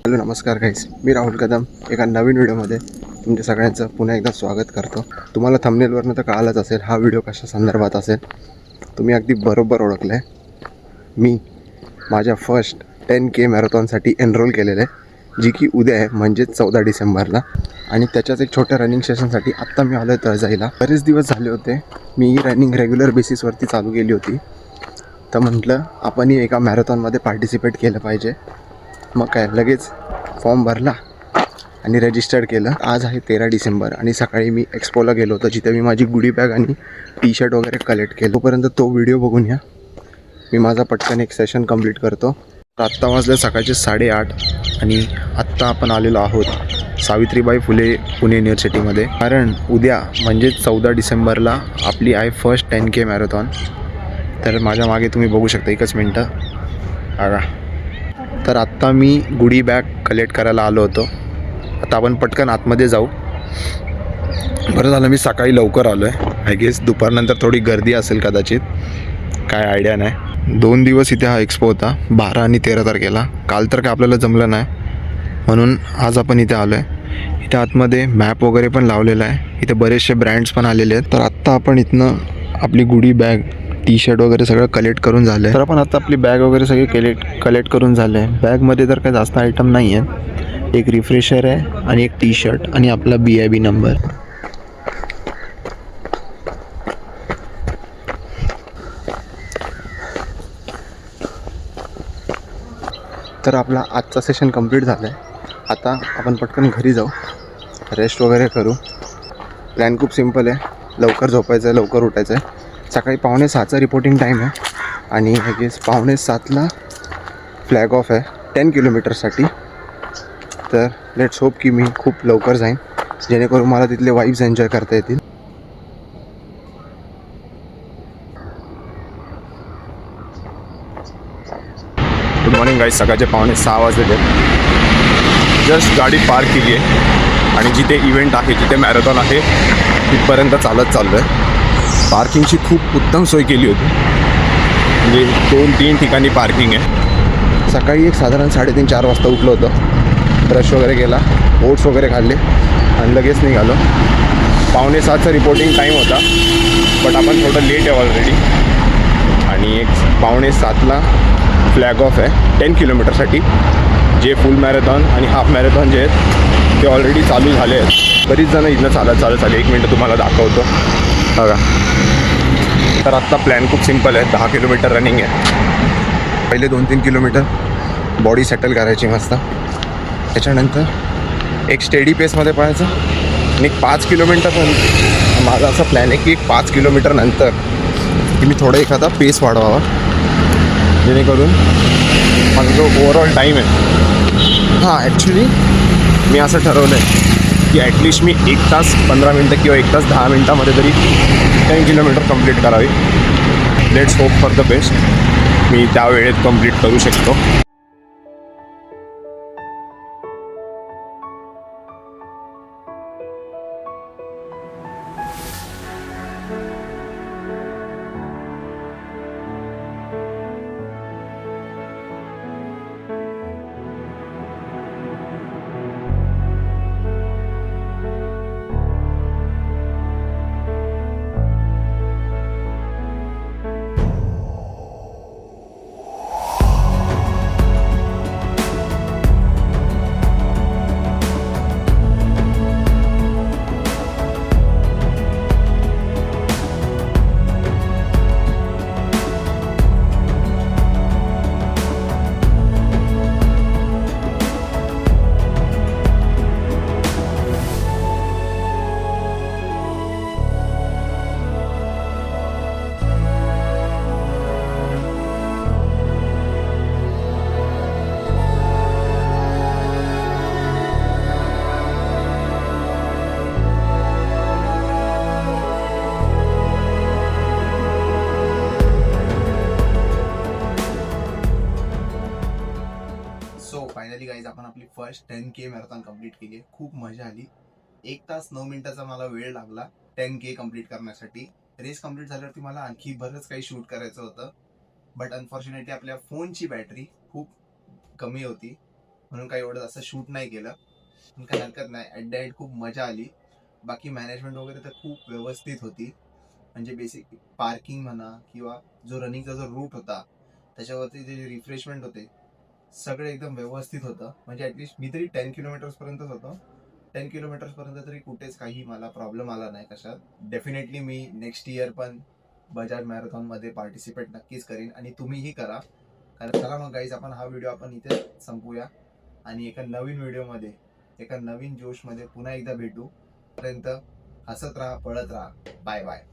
Hello नमस्कार गाईस, मी राहुल कदम एका नवीन व्हिडिओमध्ये तुमच्या सगळ्यांचं पुन्हा एकदा स्वागत करतो. तुम्हाला थंबनेलवरनं तर कळालंच असेल हा व्हिडिओ कशा संदर्भात असेल. तुम्ही अगदी बरोबर ओळखलं आहे. मी माझ्या फर्स्ट 10K मॅरेथॉनसाठी एनरोल केलेलं आहे, जी की उद्या आहे म्हणजेच 14 डिसेंबरला. आणि त्याच्याच एक छोट्या रनिंग सेशनसाठी आत्ता मी आलो आहे तळजाईला. बरेच दिवस झाले होते मी रनिंग रेग्युलर बेसिसवरती चालू केली होती, तर म्हटलं आपणही एका मॅरेथॉनमध्ये पार्टिसिपेट केलं पाहिजे. मग काय लगेच फॉर्म भरला आणि रजिस्टर केलं. आज आहे 13 डिसेंबर आणि सकाळी मी एक्सपोला गेलो होतो, जिथे मी माझी गुडी बॅग आणि टी शर्ट वगैरे कलेक्ट केलं. तोपर्यंत तो व्हिडिओ बघून या. मी माझा पटकन एक सेशन कंप्लीट करतो. आत्ता वाजले सकाळचे 8:30 आणि आत्ता आपण आलेलो आहोत सावित्रीबाई फुले पुणे युनिव्हर्सिटीमध्ये. कारण उद्या म्हणजेच 14 डिसेंबरला आपली आहे फर्स्ट 10K मॅरेथॉन. तर माझ्या मागे तुम्ही बघू शकता, एकच मिनटं बघा. तर आत्ता मी गुडी बॅग कलेक्ट करायला आलो होतो. आता आपण पटकन आतमध्ये जाऊ. बरं झालं मी सकाळी लवकर आलो आहे. आय गेस दुपारनंतर थोडी गर्दी असेल कदाचित, काय आयडिया नाही. 2 दिवस इथे हा एक्सपो होता, 12 आणि 13 तारखेला. काल तर काय आपल्याला जमलं नाही, म्हणून आज आपण इथे आलो आहे. इथे आतमध्ये मॅप वगैरे पण लावलेला आहे. इथे बरेचसे ब्रँड्स पण आलेले आहेत. तर आत्ता आपण इथनं आपली गुडी बॅग टी शर्ट वगैरे सगळं कलेक्ट करून झालं आहे. तर आपण आता आपली बॅग वगैरे सगळे कलेक्ट करून झालं आहे. बॅगमध्ये तर काही जास्त आयटम नाही आहेत. एक रिफ्रेशर आहे आणि एक टी शर्ट आणि आपला BIB नंबर. तर आपला आजचा सेशन कंप्लीट झाला आहे. आता आपण पटकन घरी जाऊ, रेस्ट वगैरे करू. प्लॅन खूप सिम्पल आहे, लवकर झोपायचं आहे, लवकर उठायचं आहे. सकाळी 5:45चा रिपोर्टिंग टाईम आहे आणि आय गेस 5:45ला फ्लॅग ऑफ आहे 10 किलोमीटरसाठी. तर लेट्स होप की मी खूप लवकर जाईन, जेणेकरून मला तिथले वाईब्स एन्जॉय करता येतील. Good morning guys. सकाळचे 5:45 वाजले. जस्ट गाडी पार्क केली आहे आणि जिथे इव्हेंट आहे, जिथे मॅरेथॉन आहे, तिथपर्यंत चालत चाललो आहे. पार्किंगची खूप उत्तम सोय केली होती, म्हणजे 2-3 ठिकाणी पार्किंग आहे. सकाळी एक साधारण 3:30-4 वाजता उठलो होतो. ब्रश वगैरे केला, ओट्स वगैरे खाल्ले आणि लगेच निघालो. 5:45चा रिपोर्टिंग टाईम होता, बट आपण थोडं लेट आहे ऑलरेडी. आणि एक 5:45ला फ्लॅग ऑफ आहे 10 किलोमीटरसाठी. जे फुल मॅरेथॉन आणि हाफ मॅरेथॉन जे आहेत ते ऑलरेडी चालू झाले आहेत. बरीच जणं इथनं चालत आले. 1 मिनटं तुम्हाला दाखवतो बघा. तर आत्ता प्लॅन खूप सिम्पल आहे. 10 किलोमीटर रनिंग आहे. पहिले 2-3 किलोमीटर बॉडी सेटल करायची मस्त. त्याच्यानंतर एक स्टेडी पेसमध्ये पळायचं आणि एक 5 किलोमीटर पण माझा असा प्लॅन आहे की एक 5 किलोमीटर नंतर की मी थोडा एखादा पेस वाढवावा, जेणेकरून माझा जो ओव्हरऑल टाईम आहे, ॲक्च्युली मी असं ठरवलं आहे की ॲटलिस्ट मी 1 तास 15 मिनटं किंवा 1 तास 10 मिनटामध्ये तरी 10 किलोमीटर कंप्लीट करावी. Let's hope for the best. मी त्या वेळेत कंप्लीट करू शकतो. फायनली गाईज आपण आपली फर्स्ट 10K मॅरेथॉन कंप्लीट केली आहे. खूप मजा आली. 1 तास 9 मिनिटाचा मला वेळ लागला 10K कंप्लीट करण्यासाठी. रेस कंप्लीट झाल्यावरती मला आणखी बरंच काही शूट करायचं होतं, बट अनफॉर्च्युनेटली आपल्या फोनची बॅटरी खूप कमी होती. म्हणून काही एवढं असं शूट नाही केलं, पण काही हरकत नाही. ॲट द एंड खूप मजा आली. बाकी मॅनेजमेंट वगैरे तर खूप व्यवस्थित होती. म्हणजे बेसिक पार्किंग म्हणा किंवा जो रनिंगचा जो रूट होता त्याच्यावरती जे रिफ्रेशमेंट होते सगळे एकदम व्यवस्थित होतं. म्हणजे ॲटलिस्ट मी तरी 10 किलोमीटर्सपर्यंतच होतो. 10 किलोमीटर्सपर्यंत तरी कुठेच काही मला प्रॉब्लेम आला नाही कशात. डेफिनेटली मी नेक्स्ट इयर पण बजाज मॅरेथॉनमध्ये पार्टिसिपेट नक्कीच करीन आणि तुम्हीही करा. कारण चला मग गाईज, आपण व्हिडिओ आपण इथे संपूया आणि एका नवीन व्हिडिओमध्ये एका नवीन जोशमध्ये पुन्हा एकदा भेटू. पर्यंत हसत राहा, पळत राहा. Bye bye.